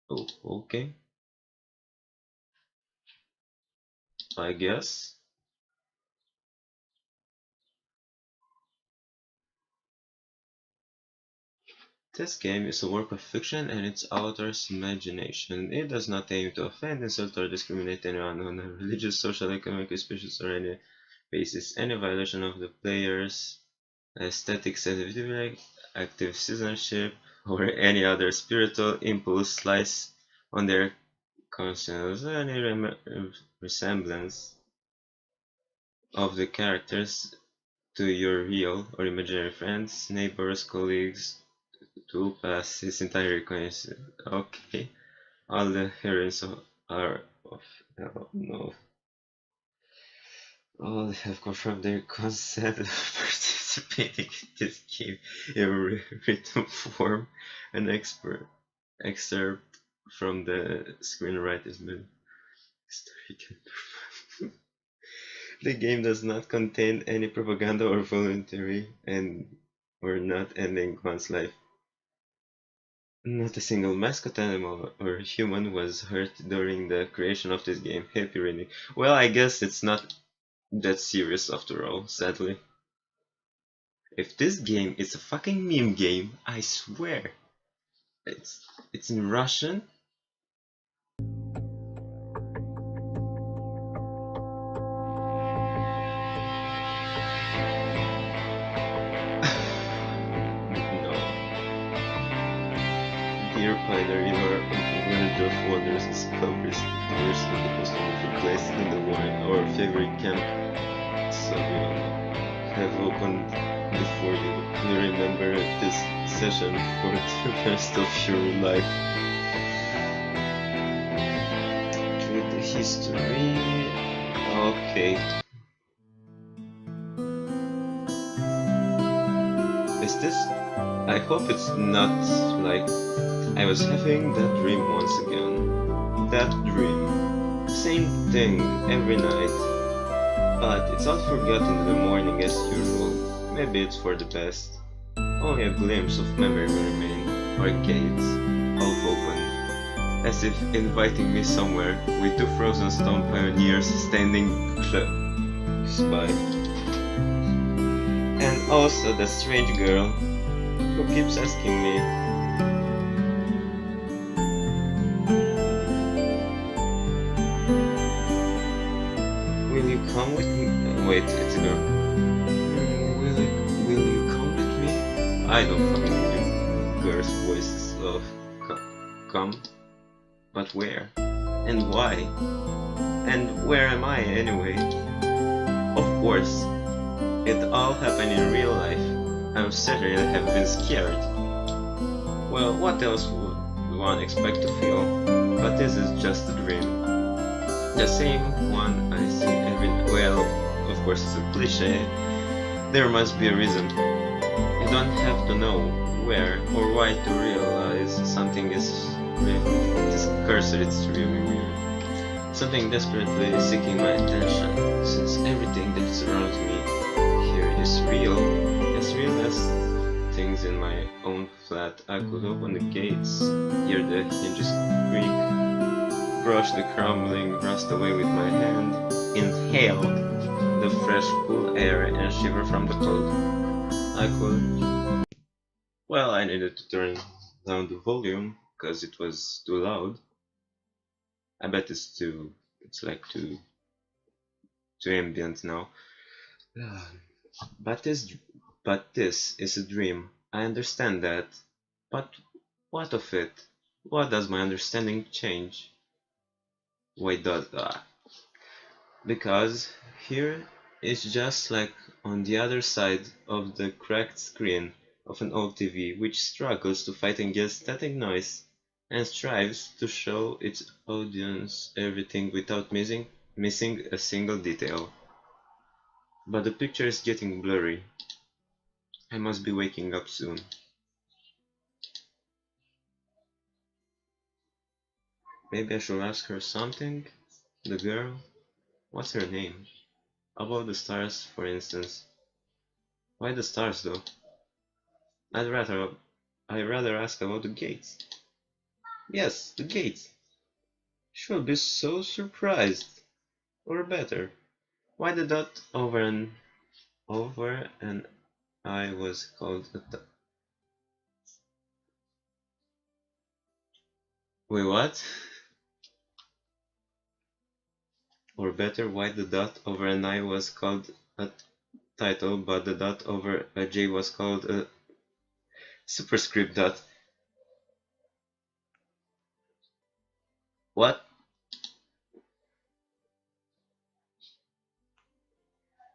Oh, okay. I guess. This game is a work of fiction and its author's imagination. It does not aim to offend, insult, or discriminate anyone on a religious, social, economic, species, or any basis. Any violation of the player's aesthetic sensitivity, active citizenship, or any other spiritual impulse lies on their conscience. Any resemblance of the characters to your real or imaginary friends, neighbors, colleagues, to pass his entire coincidence. Okay, all the heroines are of no, all have confirmed their consent of participating in this game in written form. An expert excerpt from the screenwriter's manual. The game does not contain any propaganda or voluntary and or not ending one's life. Not a single mascot animal or human was hurt during the creation of this game. Happy reading. Well, I guess it's not that serious after all, sadly. If this game is a fucking meme game, I swear. It's in Russian. No. Dear Piner, you are a voyage of wonders, discoveries, diverse and the most wonderful place in the world. Our favorite camp, Savion, have opened before you. You remember this session for the rest of your life. Through the history. Okay. Is this? I hope it's not like I was having that dream once again. That dream. Same thing every night. But it's all forgotten in the morning as usual. Maybe it's for the best. Only a glimpse of memory will remain. Arcades, half open, as if inviting me somewhere, with two frozen stone pioneers standing close by. And also the strange girl who keeps asking me, will you come with me? Wait, it's a girl. Will you come with me? I don't fucking know girls' voices of come, but where? And why? And where am I anyway? Of course, it all happened in real life. I'm certain I have been scared. Well, what else would one expect to feel? But this is just a dream. The same one I see every night. Well, of course it's a cliche. There must be a reason. You don't have to know where or why to realize something is real. This cursor, it's really weird. Something desperately is seeking my attention, since everything that surrounds me here is real. As real as things in my own flat. I could open the gates, hear the hinges creak, brush the crumbling rust away with my hand, inhale the fresh cool air and shiver from the cold. I could... Well, I needed to turn down the volume because it was too loud. I bet it's like too ambient now. But this is a dream. I understand that. But what of it? What does my understanding change? Why does that? Because here is just like on the other side of the cracked screen of an old TV which struggles to fight against static noise and strives to show its audience everything without missing a single detail. But the picture is getting blurry. I must be waking up soon. Maybe I should ask her something? The girl? What's her name? About the stars, for instance. Why the stars though? I'd rather ask about the gates. Yes, the gates. She'll be so surprised. Or better, why the dot over an I was called a Wait, what? Or better, why the dot over an I was called a title, but the dot over a J was called a superscript dot. What?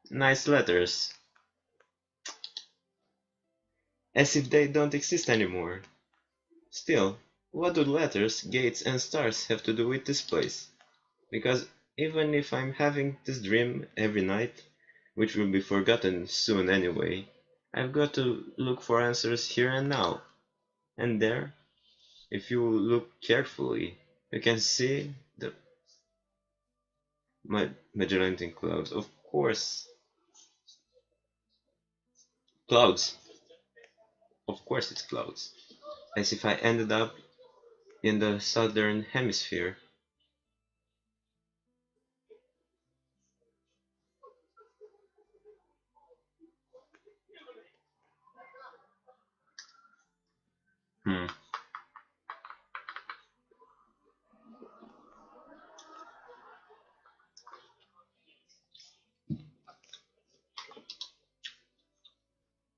Nice letters. As if they don't exist anymore. Still, what do letters, gates, and stars have to do with this place? Because even if I'm having this dream every night, which will be forgotten soon anyway, I've got to look for answers here and now. And there, if you look carefully, you can see the Magellan clouds. Of course, clouds. Of course, it's clouds. As if I ended up in the southern hemisphere. Hmm.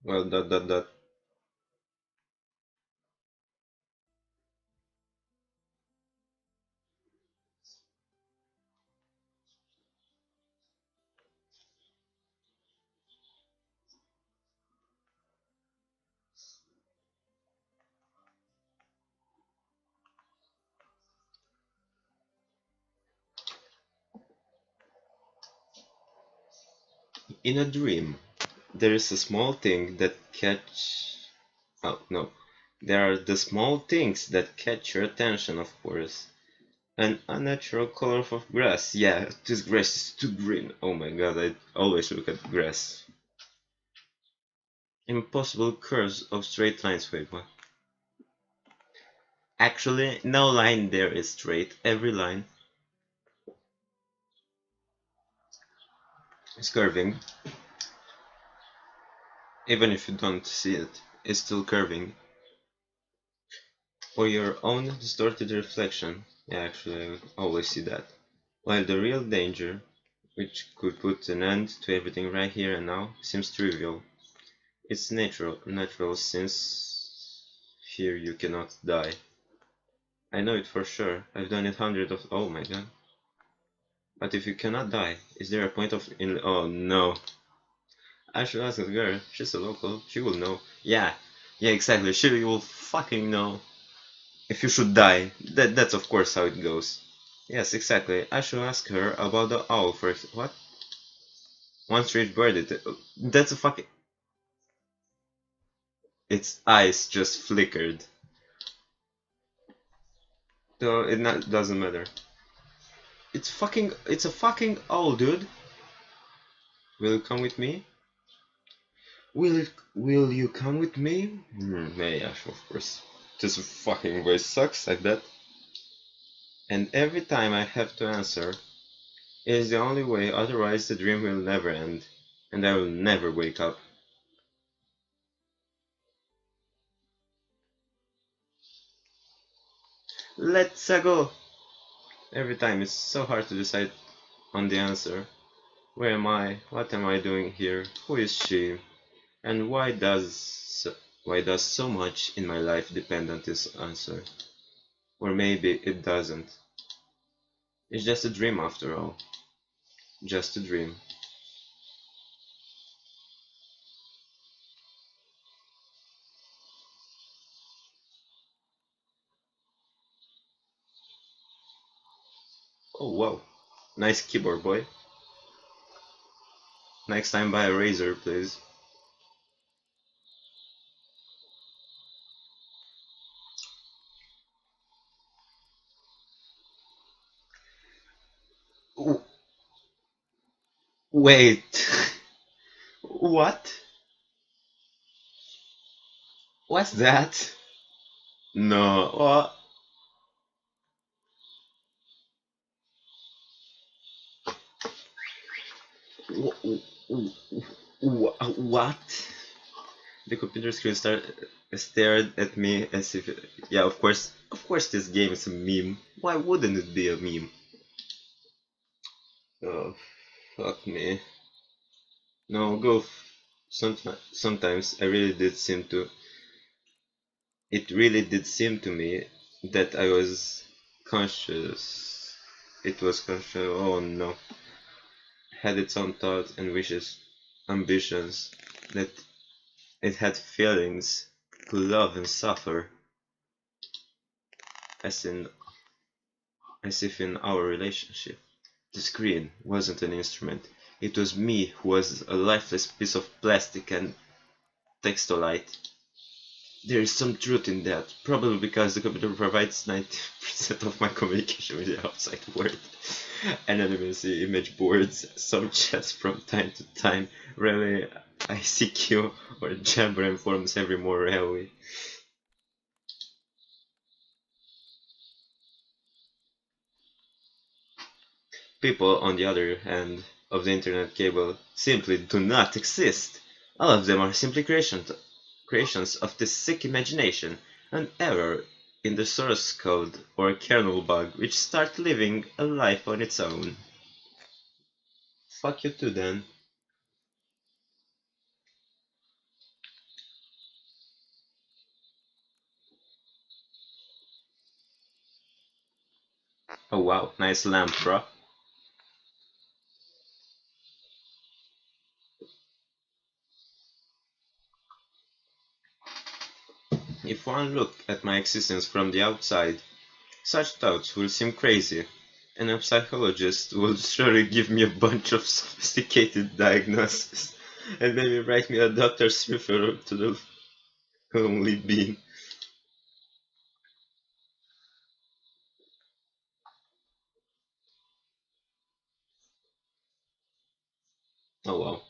Well, dot. In a dream, there is a small thing that catch. Oh no, there are the small things that catch your attention. Of course, an unnatural color of grass. Yeah, this grass is too green. Oh my god, I always look at grass. Impossible curves of straight lines. Wait, what? Actually, no line there is straight. Every line is curving. Even if you don't see it, it's still curving. Or your own distorted reflection. Yeah, actually, I always see that. While the real danger, which could put an end to everything right here and now, seems trivial. It's natural since here you cannot die. I know it for sure. I've done it hundreds of. Oh my god. But if you cannot die, is there a point of in? Oh no. I should ask the girl. She's a local. She will know. Yeah, yeah, exactly. She will fucking know. If you should die, that's of course how it goes. Yes, exactly. I should ask her about the owl first. What? One strange bird. That's a fucking. Its eyes just flickered. So it not, doesn't matter. It's fucking. It's a fucking owl, dude. Will you come with me? Will you come with me? Yeah, of course. This fucking voice sucks, I bet. And every time I have to answer, it is the only way, otherwise the dream will never end, and I will never wake up. Let's go! Every time it's so hard to decide on the answer. Where am I? What am I doing here? Who is she? And why does so much in my life depend on this answer? Or maybe it doesn't. It's just a dream after all. Just a dream. Oh wow. Nice keyboard, boy. Next time buy a razor, please. Wait. What? What's that? No. What? What? The computer screen stared at me as if, yeah, of course, this game is a meme. Why wouldn't it be a meme? Oh, fuck me. No, sometimes it really did seem to me that I was conscious. It was conscious, oh no. Had its own thoughts and wishes, ambitions, that it had feelings, could love and suffer, as in as if in our relationship. The screen wasn't an instrument. It was me who was a lifeless piece of plastic and textolite. There is some truth in that, probably because the computer provides 90% of my communication with the outside world. Anonymity, image boards, some chats from time to time, rarely ICQ or Jabber forums every more rarely. People on the other end of the internet cable simply do not exist. All of them are simply creations of the sick imagination, an error in the source code or a kernel bug which start living a life on its own. Fuck you too then. Oh wow, nice lamp, bro. If one looked at my existence from the outside, such thoughts will seem crazy, and a psychologist will surely give me a bunch of sophisticated diagnoses and maybe write me a doctor's referral to the lonely being. Oh wow.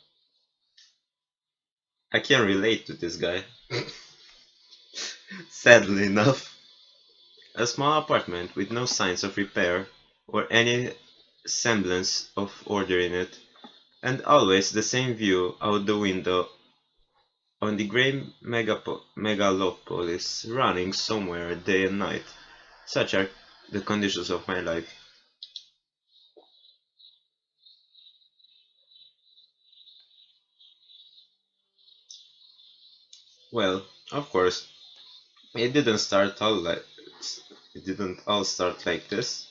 I can relate to this guy. Sadly enough. A small apartment with no signs of repair or any semblance of order in it, and always the same view out the window on the grey megalopolis running somewhere day and night. Such are the conditions of my life. Well, of course, it didn't start all like it didn't all start like this.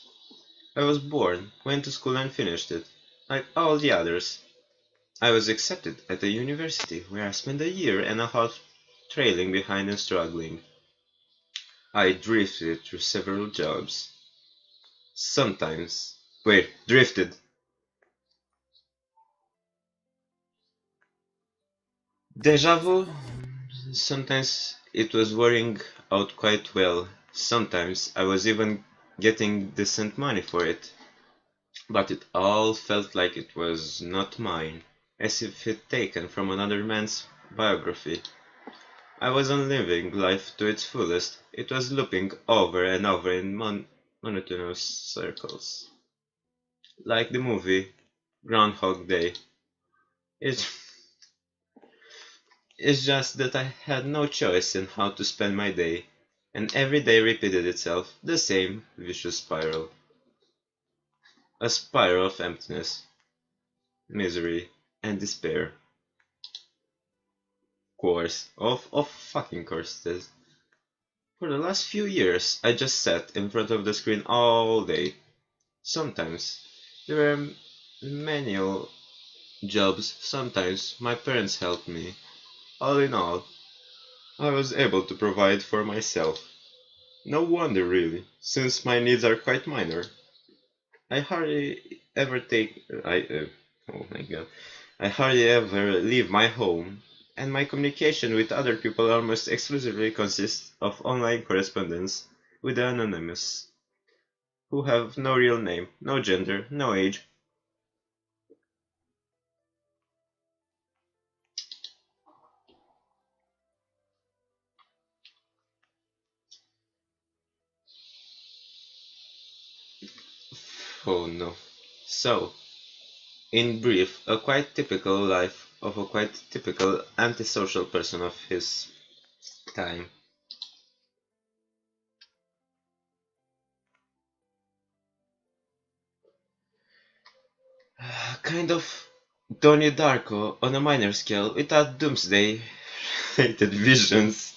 I was born, went to school and finished it, like all the others. I was accepted at a university where I spent a year and a half trailing behind and struggling. I drifted through several jobs. Sometimes, drifted. Deja vu? Sometimes it was working out quite well. Sometimes I was even getting decent money for it. But it all felt like it was not mine, as if it taken from another man's biography. I wasn't living life to its fullest, it was looping over and over in monotonous circles. Like the movie Groundhog Day. It's, it's just that I had no choice in how to spend my day, and every day repeated itself, the same vicious spiral. A spiral of emptiness, misery, and despair. Course. Of fucking course it is. For the last few years, I just sat in front of the screen all day. Sometimes there were manual jobs, sometimes my parents helped me. All in all, I was able to provide for myself. No wonder really, since my needs are quite minor. I hardly ever take oh my god. I hardly ever leave my home, and my communication with other people almost exclusively consists of online correspondence with the anonymous, who have no real name, no gender, no age. Oh no. So, In brief, a quite typical life of a quite typical antisocial person of his time. Kind of Donnie Darko on a minor scale without doomsday related visions.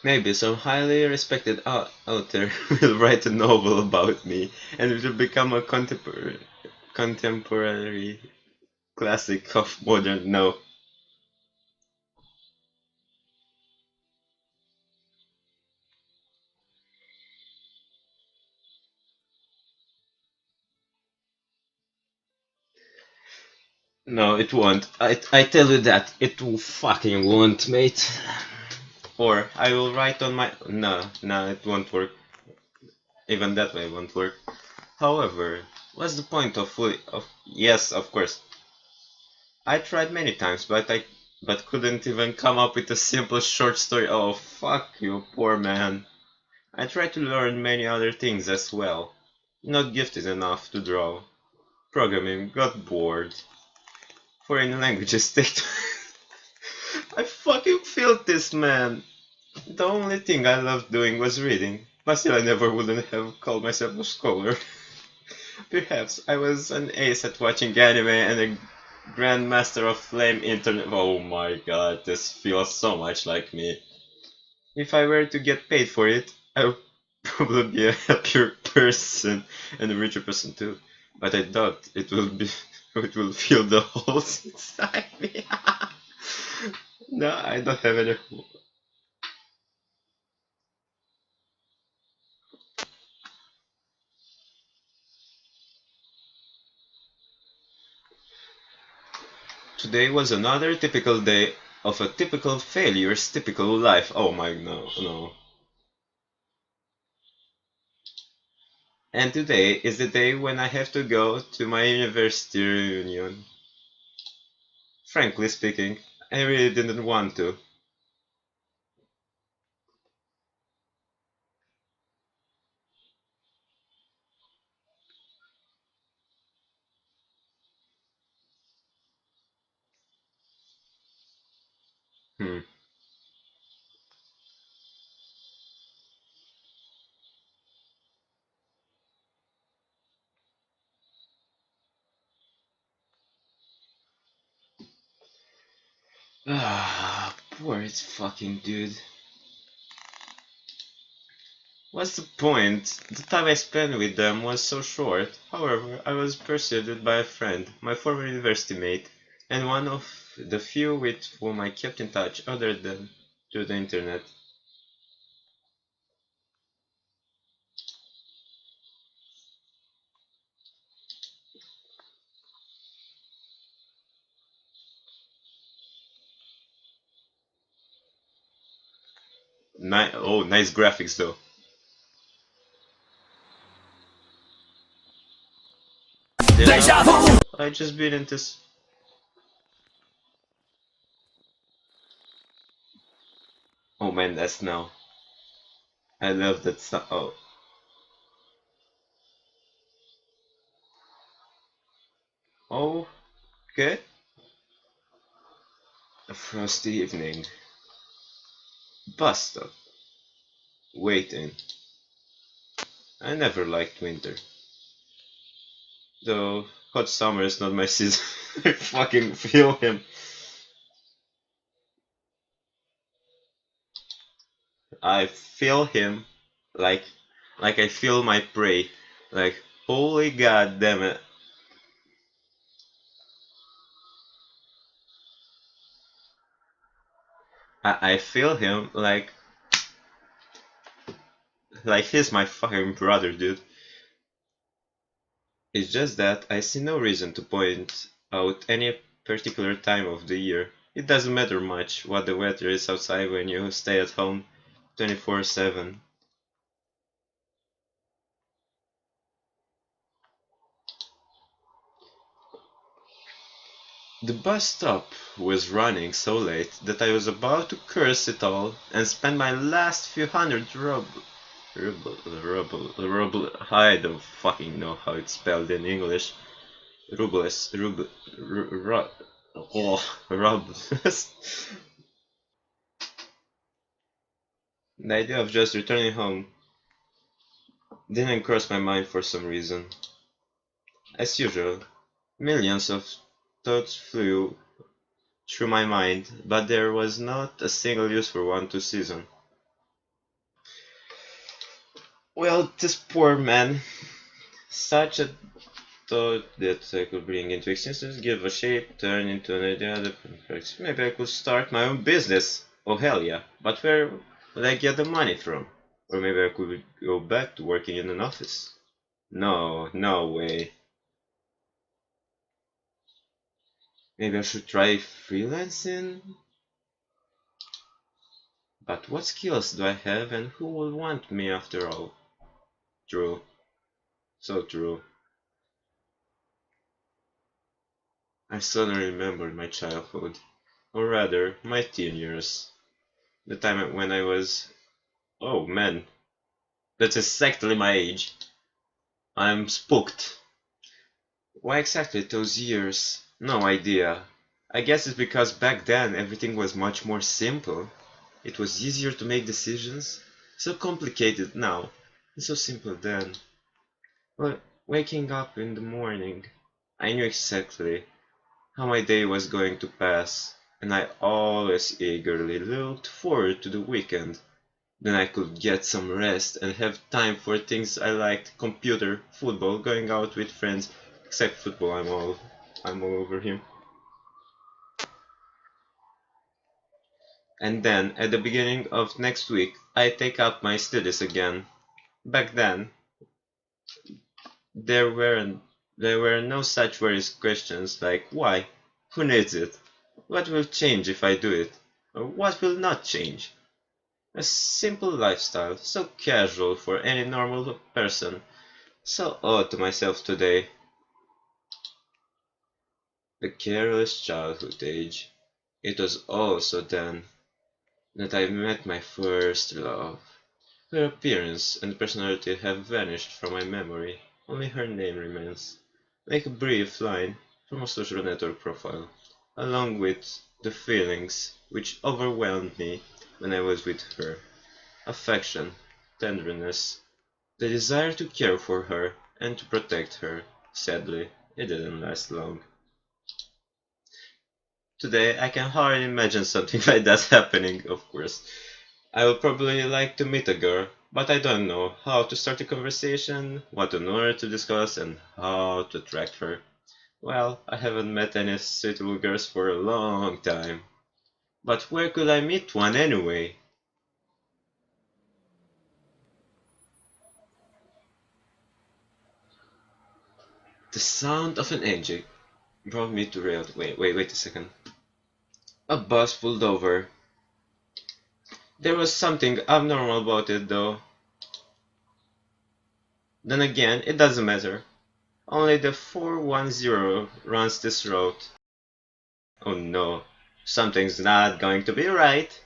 Maybe some highly respected author will write a novel about me and it will become a contemporary classic of modern no. No, it won't. I tell you that. It will fucking won't, mate. Or I will write on my... No, it won't work. Even that way won't work. However, what's the point of Yes, of course. I tried many times, but couldn't even come up with a simple short story. Oh, fuck you, poor man. I tried to learn many other things as well. Not gifted enough to draw. Programming got bored. Foreign languages take... I fucking felt this, man. The only thing I loved doing was reading, but still I never wouldn't have called myself a scholar. Perhaps I was an ace at watching anime and a grandmaster of flame internet. Oh my god, this feels so much like me. If I were to get paid for it, I would probably be a happier person and a richer person too. But I doubt it will be. It will fill the holes inside me. No, I don't have any. Today was another typical day of a typical failure's typical life. Oh my no. And today is the day when I have to go to my university reunion. Frankly speaking, I really didn't want to. Hmm. Ah, poor it's fucking dude. What's the point? The time I spent with them was so short. However, I was persuaded by a friend, my former university mate, and one of the few with whom I kept in touch other than through the internet. Oh, nice graphics though. Deja vu! I just been into. Oh man, that's now. I love that stuff. Oh, oh, okay. A frosty evening. Bus stop. Waiting. I never liked winter. Though hot summer is not my season. I fucking feel him. I feel him like I feel my prey. Like holy god damn it. I feel him like he's my fucking brother, dude. It's just that I see no reason to point out any particular time of the year. It doesn't matter much what the weather is outside when you stay at home 24/7. The bus stop was running so late that I was about to curse it all and spend my last few hundred I don't fucking know how it's spelled in English. Rubles, rubles. The idea of just returning home didn't cross my mind for some reason. As usual, millions of thoughts flew through my mind, but there was not a single useful one to season. Well, this poor man, such a thought that I could bring into existence, give a shape, turn into an idea that perfects. Maybe I could start my own business. Oh hell yeah! But where would I get the money from? Or maybe I could go back to working in an office. No, no way. Maybe I should try freelancing? But what skills do I have and who will want me after all? True, so true. I suddenly remembered my childhood, or rather, my teen years. The time when I was. Oh man, that's exactly my age. I'm spooked. Why exactly those years? No idea. I guess it's because back then everything was much more simple. It was easier to make decisions. So complicated now, and so simple then. Well, waking up in the morning, I knew exactly how my day was going to pass, and I always eagerly looked forward to the weekend. Then I could get some rest and have time for things I liked: computer, football, going out with friends. Except football, I'm all over him. And then, at the beginning of next week, I take up my studies again. Back then, there weren't there were no such worries questions like why, who needs it, what will change if I do it, or what will not change. A simple lifestyle, so casual for any normal person, so odd to myself today. The careless childhood age. It was also then that I met my first love. Her appearance and personality have vanished from my memory, only her name remains, like a brief line from a social network profile, along with the feelings which overwhelmed me when I was with her: affection, tenderness, the desire to care for her and to protect her. Sadly, it didn't last long. Today, I can hardly imagine something like that happening, of course. I would probably like to meet a girl, but I don't know how to start a conversation, what on earth to discuss, and how to attract her. Well, I haven't met any suitable girls for a long time. But where could I meet one anyway? The sound of an engine brought me to rail. Wait a second. A bus pulled over. There was something abnormal about it though. Then again, it doesn't matter. Only the 410 runs this route. Oh no, something's not going to be right.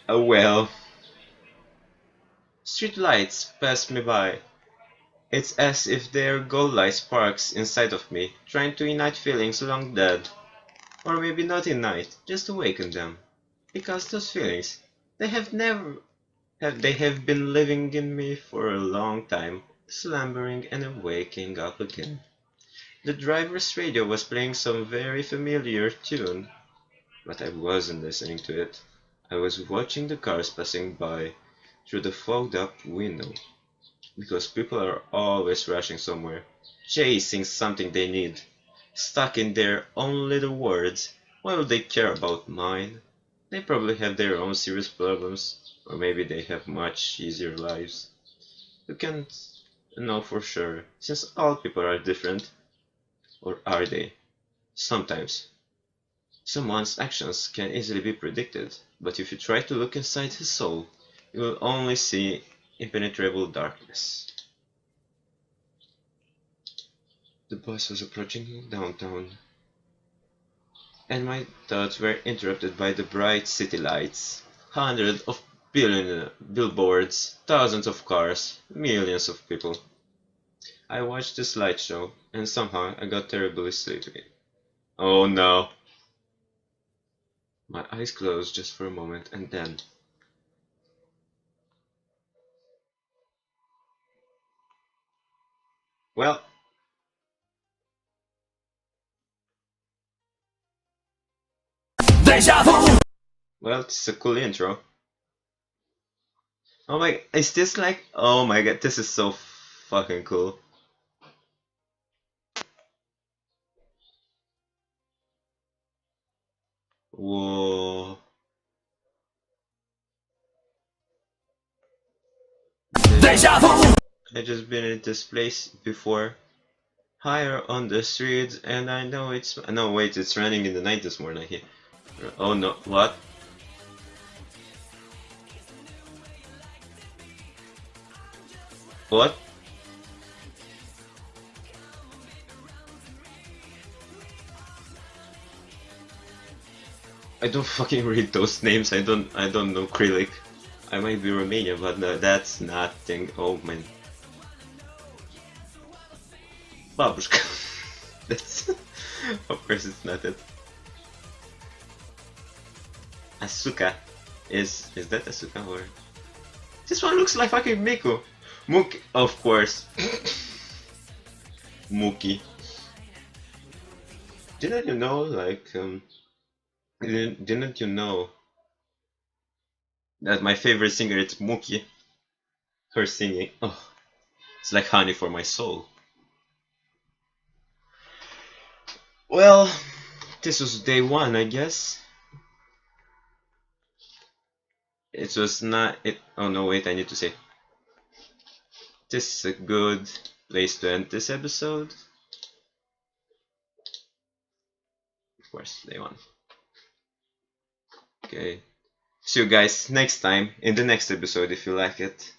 Oh well. Street lights pass me by. It's as if they're gold light sparks inside of me, trying to ignite feelings long dead. Or maybe not ignite, just awaken them. Because those feelings, they have never they have been living in me for a long time, slumbering and waking up again. The driver's radio was playing some very familiar tune, but I wasn't listening to it. I was watching the cars passing by through the fogged up window, because people are always rushing somewhere, chasing something they need, stuck in their own little worlds. Why would they care about mine? They probably have their own serious problems, or maybe they have much easier lives. You can't know for sure, since all people are different. Or are they? Sometimes. Someone's actions can easily be predicted, but if you try to look inside his soul, you will only see impenetrable darkness. The bus was approaching downtown, and my thoughts were interrupted by the bright city lights. Hundreds of billion billboards, thousands of cars, millions of people. I watched the slideshow, and somehow I got terribly sleepy. Oh no! My eyes closed just for a moment, and then... Well, Deja vu! Well, it's a cool intro. Oh my, is this like... Oh my god, this is so fucking cool. Whoa. Deja vu! I just been in this place before. Higher on the streets, and I know it's... No, wait, it's running in the night this morning here. Oh no, what? What? I don't fucking read those names. I don't know Krylik. I might be Romanian, but no, that's nothing. Oh man. Babushka. That's of course it's not it. Asuka is that Asuka or this one looks like fucking Miku. Muki, of course. Muki. Didn't you know like didn't you know that my favorite singer is Muki? Her singing, oh, it's like honey for my soul. Well, this was day one, I guess. It was not it. Oh no, wait, I need to say. This is a good place to end this episode. Of course, day one. Okay. See you guys next time in the next episode if you like it.